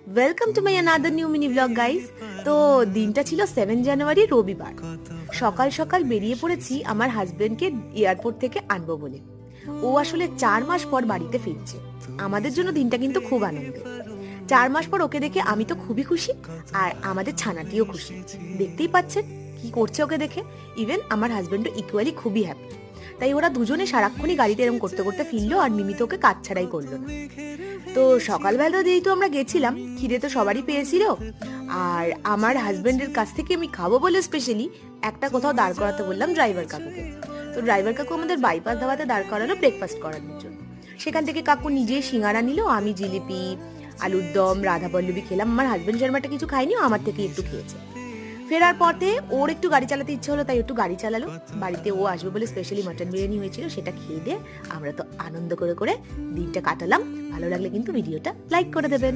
Welcome to my another new mini blog guys. তো দিনটা ছিল 7 জানুয়ারি রবিবার। সকাল সকাল বেরিয়ে পড়েছি আমার হাজবেন্ডকে এয়ারপোর্ট থেকে আনবো বলে। ও আসলে 4 মাস পর বাড়িতে ফিরছে। আমাদের জন্য দিনটা কিন্তু খুব আনন্দের। 4 মাস পর ওকে দেখে আমি তো খুবই খুশি, আর আমাদের ছানাটিও খুশি। দেখতেই পাচ্ছেন কি করছে ওকে দেখে। ইভেন আমার হাজবেন্ডও ইকুয়ালি খুবই হ্যাপি। তাই ওরা দুজনে সারাক্ষণই গাড়িতে এরকম করতে করতে ফিরলো, আর মিমি তো ওকে কাজ ছাড়াই করলো না। তো সকালবেলা যেহেতু আমরা গেছিলাম, খিদে তো সবারই পেয়েছিল, আর আমার হাজবেন্ডের কাছ থেকে আমি খাবো বলে স্পেশালি একটা কোথাও দাঁড় করাতে বললাম ড্রাইভার কাকুকে। তো ড্রাইভার কাকু আমাদের বাইপাস ধাবাতে দাঁড় করালো ব্রেকফাস্ট করানোর জন্য। সেখান থেকে কাকু নিজেই সিঙ্গারা নিল, আমি জিলিপি, আলুর দম, রাধা পল্লবী খেলাম। আমার হাজবেন্ড শর্মাটা কিছু খাইনি, আমার থেকে একটু খেয়েছে। ফেরার পথে ওর একটু গাড়ি চালাতে ইচ্ছে হলো, তাই একটু গাড়ি চালালো। বাড়িতে ও আসবে বলে স্পেশালি মাটন বিরিয়ানি হয়েছিল, সেটা খেয়ে দিয়ে আমরা তো আনন্দ করে করে দিনটা কাটালাম। ভালো লাগলে কিন্তু ভিডিওটা লাইক করে দেবেন।